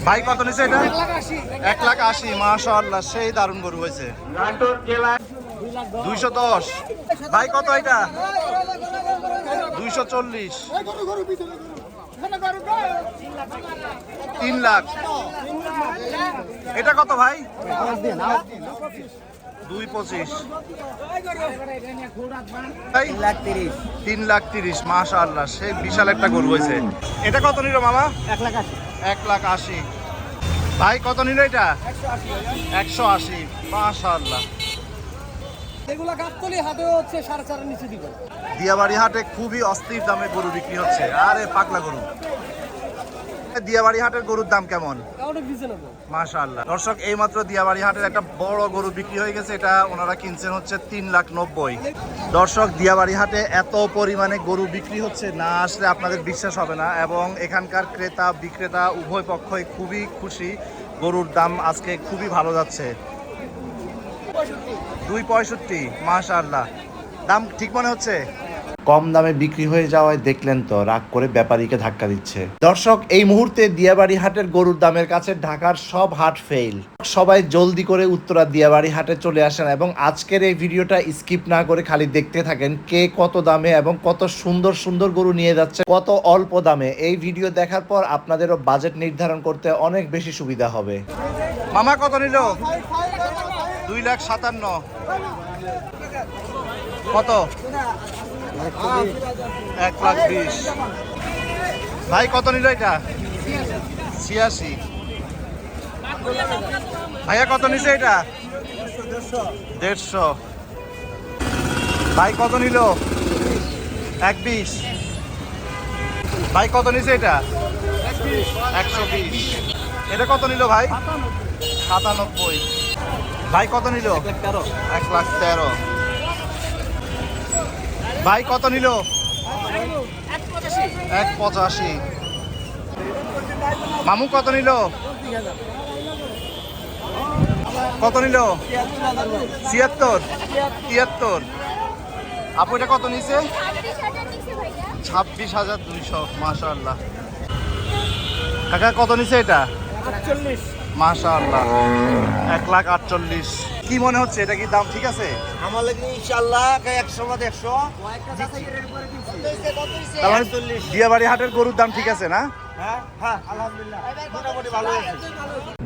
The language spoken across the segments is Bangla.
ভাই কত নিছে এটা? 1,80,000। মাশাআল্লাহ, সেই দারুণ গরু হয়েছে। 210। ভাই কত এটা? 240। 3 লাখ। এটা কত ভাই? 225। 3,30,000। মাশাআল্লাহ, সেই বিশাল একটা গরু হয়েছে। এটা কত নিল মামা? 1,80,000। ভাই কত নিল এটা? 180। মাশাআল্লাহ। দিয়াবাড়ি হাটে খুবই অস্থির দামে গরু বিক্রি হচ্ছে। আরে পাগলা গরু। দিয়াবাড়ি হাটের গরুর দাম কেমন? মাশাআল্লাহ। দর্শক, এইমাত্র দিয়াবাড়ি হাটের একটা বড় গরু বিক্রি হয়ে গেছে। এটা ওনারা কিনছেন হচ্ছে 3,90,000। দর্শক, দিয়াবাড়ি হাটে এত পরিমাণে গরু বিক্রি হচ্ছে, না আসলে আপনাদের বিশ্বাস হবে না। এবং এখানকার ক্রেতা বিক্রেতা উভয় পক্ষই খুবই খুশি। গরুর দাম আজকে খুবই ভালো যাচ্ছে। 265। মাশাআল্লাহ, দাম ঠিক মনে হচ্ছে। কম দামে বিক্রি হয়ে যাওয়ায় দেখলেন তো, রাগ করে ব্যাপারীকে ধাক্কা দিচ্ছে। দর্শক, এই মুহূর্তে দিয়াবাড়ি হাটের গরুর দামের কাছে ঢাকার সব হাট ফেল। সবাই জলদি করে উত্তরা দিয়াবাড়ি হাটে চলে আসেন এবং আজকের এই ভিডিওটা স্কিপ না করে খালি দেখতে থাকেন। কে কত দামে এবং কত সুন্দর সুন্দর গরু নিয়ে যাচ্ছে, কত অল্প দামে। এই ভিডিও দেখার পর আপনাদেরও বাজেট নির্ধারণ করতে অনেক বেশি সুবিধা হবে। মামা কত নিল? 2,57,000। কত? 1,20,000। ভাই কত নিল এটা? 86। ভাইয়া কত নিছে এটা? 150। ভাই কত নিল? 120। ভাই কত নিছে এটা? 120। এটা কত নিল ভাই? 97। ভাই কত নিল? 1,13,000। ভাই কত নিল? 1,85,000। মামু কত নিল? কত নিল? 76। আপু এটা কত নিছে? 26,200। মাশাআল্লাহ। কাকা কত নিছে এটা? 48। মাশাআল্লাহ, 1,48,000। কি মনে হচ্ছে, এটা কি দাম ঠিক আছে? আমার লাগি ইনশাআল্লাহ 100 বাদ 100। দিয়াবাড়ি হাটের গরুর দাম ঠিক আছে না? হ্যাঁ, আলহামদুলিল্লাহ মোটামুটি ভালো আছে।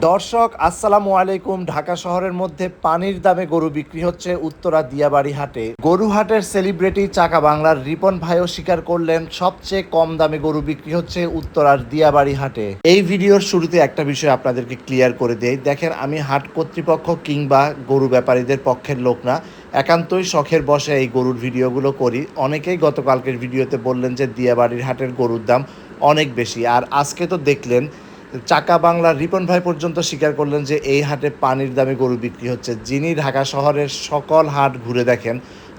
দর্শক, আসসালামু আলাইকুম। ঢাকা শহরের মধ্যে পানির দামে গরু বিক্রি হচ্ছে উত্তরা দিয়াবাড়ি হাটে। গরু হাটের সেলিব্রিটি চাকা বাংলার রিপন ভাইও স্বীকার করলেন, সবচেয়ে কম দামে গরু বিক্রি হচ্ছে উত্তরার দিয়াবাড়ি হাটে। এই ভিডিওর শুরুতে একটা বিষয় আপনাদেরকে ক্লিয়ার করে দেই। দেখেন, আমি হাট কর্তৃপক্ষ কিংবা গরু ব্যাপারীদের পক্ষের লোক না, একান্তই শখের বসে এই গরুর ভিডিওগুলো করি। অনেকেই গতকালকের ভিডিওতে বললেন যে দিয়াবাড়ির হাটের গরুর দাম অনেক বেশি, আর আজকে তো দেখলেন চাকা বাংলার রিপন ভাই পর্যন্ত স্বীকার করলেন যে এই হাটে পানির দামে গরু বিক্রি হচ্ছে। যিনি ঢাকা শহরের সকল হাট ঘুরে দেখেন,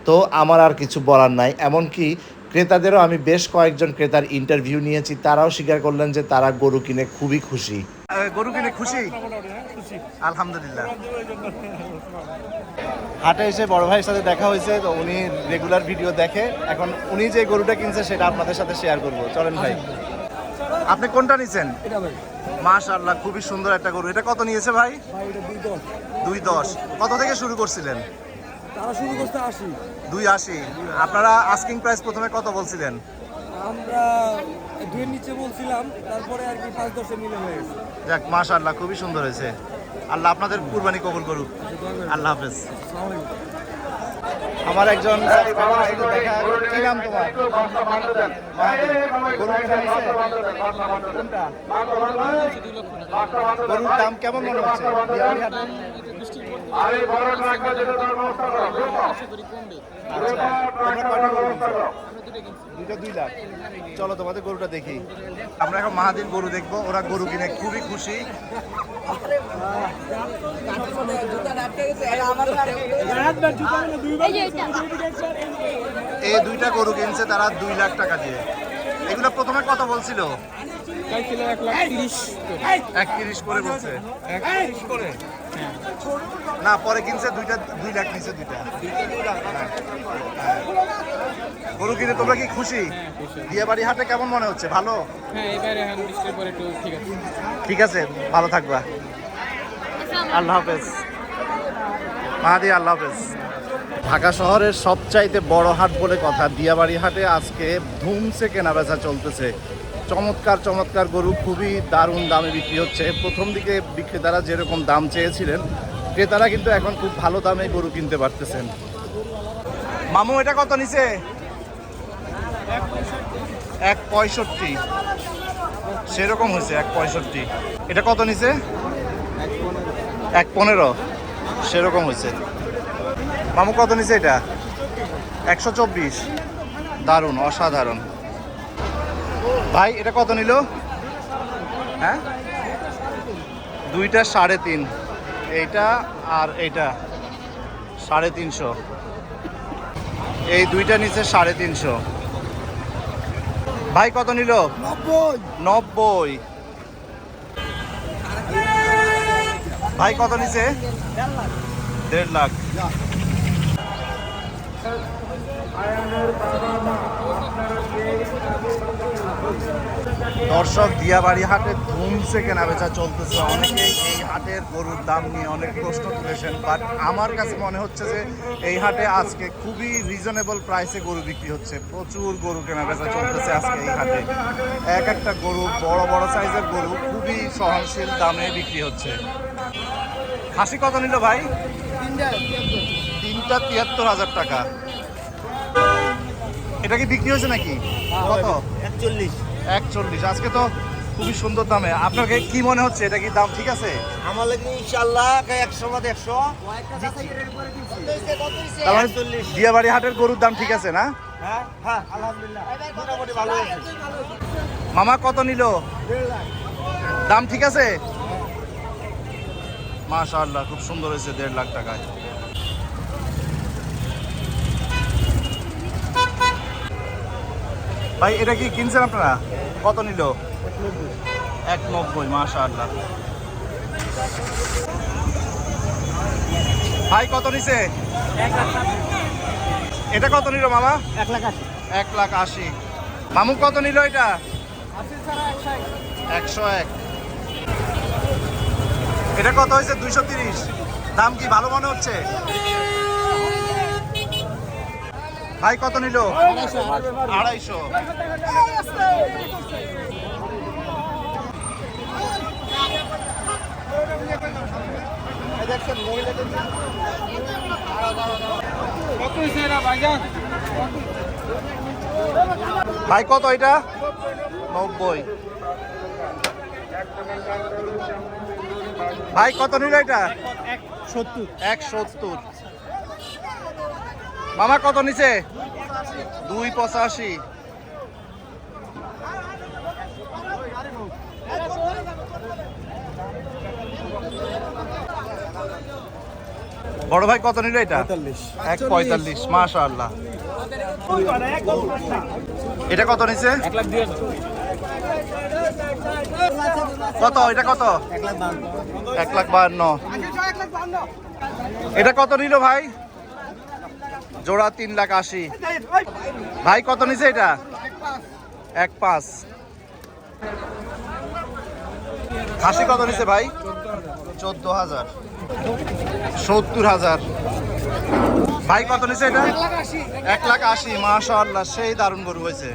তো আমার আর কিছু বলার নাই। এমনকি ক্রেতাদেরও আমি বেশ কয়েকজন ক্রেতার ইন্টারভিউ নিয়েছি, তারাও স্বীকার করলেন যে তারা গরু কিনে খুবই খুশি। গরু কিনে খুশি? আলহামদুলিল্লাহ। হাটে এসে বড় ভাইয়ের সাথে দেখা হয়েছে, তো উনি রেগুলার ভিডিও দেখে। এখন উনি যে গরুটা কিনছে সেটা আপনাদের সাথে শেয়ার করবো। চলেন ভাই। আপনি কোনটা নিছেন? মাশাআল্লাহ, খুবই সুন্দর একটা গরু। এটা কত নিয়েছে ভাই? 210। কত থেকে শুরু করছিলেন? তারা শুরু করতে 80। 280। আপনারা আস্কিং প্রাইস প্রথমে কত বলছিলেন? আমরা 2 এর নিচে বলছিলাম, তারপরে আর কি 5-10 মিলে হয়ে গেছে। যাক, মাশাআল্লাহ, খুবই সুন্দর হয়েছে। আল্লাহ আপনাদের কুরবানি কবুল করুক। আল্লাহ হাফেজ। আমার একজন কি নাম তোমার? গরুর দাম কেমন মনে হচ্ছে? দুইটা 2 লাখ। চলো তোমাদের গরুটা দেখি। আমরা এখন মাহাদির গরু দেখবো। ওরা গরু কিনে খুবই খুশি। এই 2টা গরু কিনছে তারা 2 লাখ টাকা দিয়ে। এগুলো প্রথমে কত বলছিল? 1,30,000 31 করে বলছে। 31 করে? না পরে কিনছে দুইটা 2 লাখ নিচে দুইটা। হ্যাঁ। গরু কিনে তোমরা কি খুশি? দিয়াবাড়ি হাটে কেমন মনে হচ্ছে? ভালো? হ্যাঁ এবারে এখন বৃষ্টির পরে একটু ঠিক আছে। ঠিক আছে, ভালো থাকবা। আল্লাহ হাফেজ মাহাদি, আল্লাহ হাফেজ। ঢাকা শহরের সবচাইতে বড় হাট বলে কথা, দিয়াবাড়ি হাটে আজকে ধুমসে কেনাবেচা চলতেছে। চমৎকার চমৎকার গরু খুবই দারুণ দামে বিক্রি হচ্ছে। প্রথম দিকে বিক্রেতারা যেরকম দাম চেয়েছিলেন, ক্রেতারা কিন্তু এখন খুব ভালো দামে গরু কিনতে পারতেছেন। মামু এটা কত নিছে? 1.65 সেরকম হয়েছে, 1.65। এটা কত নিছে? 1.15 সেরকম হয়েছে। মামু কত নিছে এটা? 124। দারুণ, অসাধারণ। ভাই এটা কত নিল? হ্যাঁ, দুইটা 3.5, এইটা আর এইটা 350। এই দুইটা নিচে 350। ভাই কত নিল? 90। ভাই কত নিচে? 1.5 লাখ। দর্শক, দিয়াবাড়ি হাটে ধুমসে কেনাবেচা চলতেছে। অনেকেই এই হাটের গরুর দাম নিয়ে অনেক প্রশ্ন তুলেছেন, বাট আমার কাছে মনে হচ্ছে যে এই হাটে আজকে খুবই রিজনেবল প্রাইসে গরু বিক্রি হচ্ছে। প্রচুর গরু কেনাবেচা চলতেছে আজকে এই হাটে। এক একটা গরু, বড় বড় সাইজের গরু খুবই সহনশীল দামে বিক্রি হচ্ছে। খাসি কত নিল ভাই? 3টা 73,000 টাকা। এটা কি বিক্রি হয়েছে নাকি? কত? 41। আজকে তো খুবই সুন্দর দামে। আপনাকে কি মনে হচ্ছে, এটা কি দাম ঠিক আছে? আমার লাগে ইনশাআল্লাহ 100 বাদ 100 তার মানে দিয়াবাড়ি হাটের গরুর দাম ঠিক আছে না? হ্যাঁ হ্যাঁ আলহামদুলিল্লাহ মোটামুটি ভালো আছে। মামা কত নিল? দাম ঠিক আছে? মাশাআল্লাহ, খুব সুন্দর হয়েছে 1.5 লাখ টাকায়। ভাই এটা কি কিনছেন আপনারা? কত নিল? 190। মাশাআল্লাহ। ভাই কত নিছে? এটা কত নিল মামা? 1,80,000। মামু কত নিল এটা? 101। এটা কত হয়েছে? 230। দাম কি ভালো মনে হচ্ছে? ভাই কত নিল? 250। ভাই কত এটা? 90। ভাই কত নিল এটা? 170। মামা কত নিছে? 285। বড় ভাই কত নিল এটা? 145। মাশাআল্লাহ। এটা কত নিছে? কত এটা? কত? 1,52,000। এটা কত নিল ভাই? জোড়া 3,80,000। ভাই কত নিছে এটা? 1.5। খাসি কত নিছে ভাই? 14,000। 70,000। ভাই কত নিছে এটা? 1,80,000। মাশাআল্লাহ, সেই দারুণ গরু হয়েছে।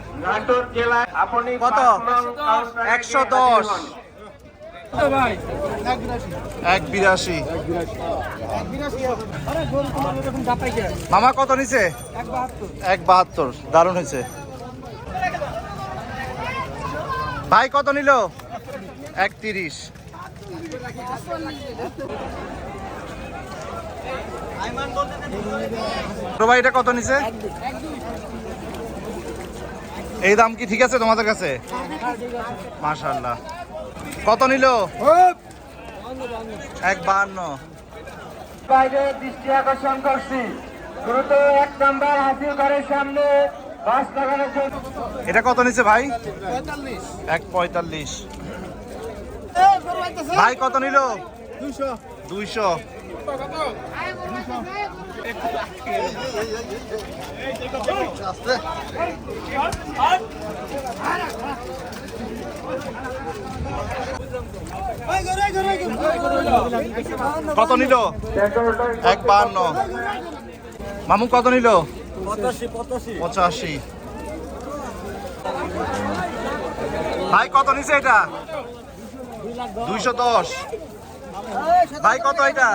কত? 110। 182। মামা কত নিছে? 172। দারুণ হয়েছে। ভাই কত নিল? 31। ভাই এটা কত নিছে? এই দাম কি ঠিক আছে তোমাদের কাছে? মাশাআল্লাহ। কত নিল? 152। বাইরে দৃষ্টি আকর্ষণ করছি, দ্রুত 1 নাম্বার হাসিল করে সামনে বাস লাগানোর জন্য। এটা কত নিছে ভাই? 145। ভাই কত নিল? 200। কত নিল? 152। মামু কত নিল? 85। ভাই কত নিছে এটা? 210। ভাই কত এটা?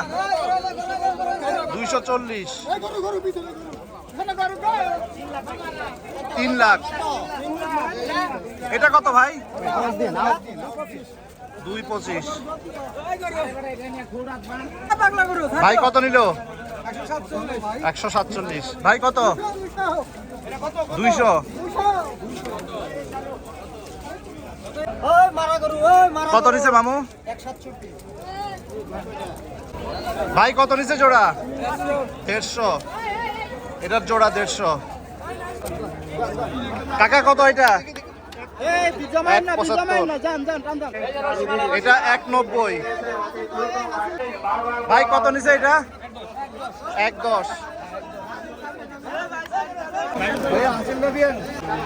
240। 3 লাখ। এটা কত ভাই? 225। ভাই কত নিল? 147। ভাই কত? 200। কত নিছে মামু? 167। ভাই কত নিছে জোড়া? 150। এটার জোড়া 150। কাকা কত এটা? 175। এটা 190। ভাই কত নিছে এটা? 110।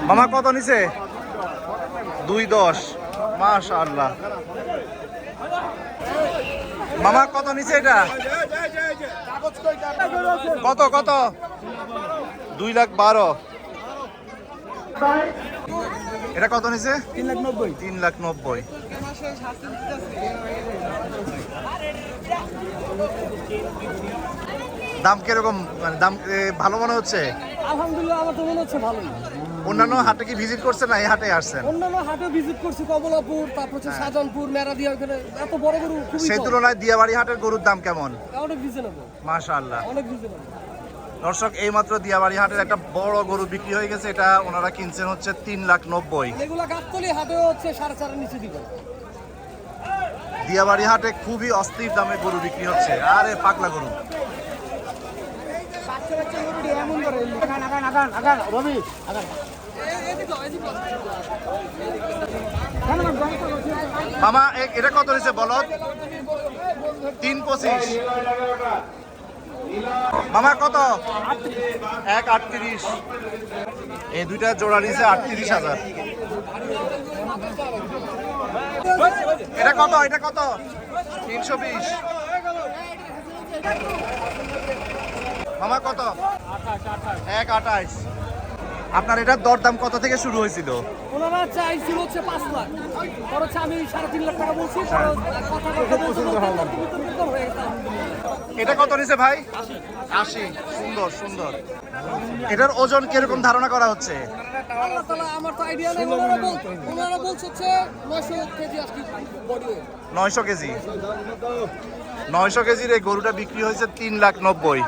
মামা কত নিছে? 210। মাশাআল্লাহ। মামা কত নিছে এটা? কত কত? 2,12,000। এটা কত নিছে? 3,90,000। দাম কিরকম, মানে দাম ভালো মনে হচ্ছে? আলহামদুলিল্লাহ আমার তো মনে হচ্ছে ভালোই। অন্যান্য হাটে কি ভিজিট করছেন না এই হাটে আসছেন? অন্যান্য হাটে ভিজিট করছি, কমলাপুর, তারপর হচ্ছে শাহজাহানপুর, মেরাদিয়া, ওখানে এত বড় গরু খুবই সেই কম। তুলনায় দিয়াবাড়ি হাটের গরুর দাম কেমন? অনেক রিজনেবল, মাশাআল্লাহ। অনেক রিজনেবল। দর্শক এইমাত্র দিয়াবাড়ি হাটের একটা বড় গরু বিক্রি হয়ে গেছে। এটা ওনারা কিনছেন হচ্ছে 3,90,000। এগুলা গাবতলি হাটেও হচ্ছে 4.5 নিচে দিবে। দিয়াবাড়ি হাটে খুবই অস্থির দামে গরু বিক্রি হচ্ছে। আরে পাগলা গরু। মামা এটা কত হয়েছে বলো? 3,25। মামা কত? 1,38। এই দুইটা জোড়া নিছে 38,000। এটা কত? এটা কত? 320। মামা কত? 1,28। আপনার এটার দরদাম কত থেকে শুরু হয়েছিল? ওনারা চাইছিল হচ্ছে 5 লাখ, পরে হচ্ছে আমি 3.5 লাখ টাকা বলছি, পরে কথা বলতে হয়ে গেছে। এটা কত নিছে ভাই? 80। সুন্দর সুন্দর। এটার ওজন কিরকম ধারণা করা হচ্ছে? আল্লাহ তাআলা, আমার তো আইডিয়া নেই। ওনারা বলছে হচ্ছে 900 কেজি আজকে বডি ওয়েট। 900 কেজি। 900 কেজির এই গরুটা বিক্রি হয়েছে 3,90,000।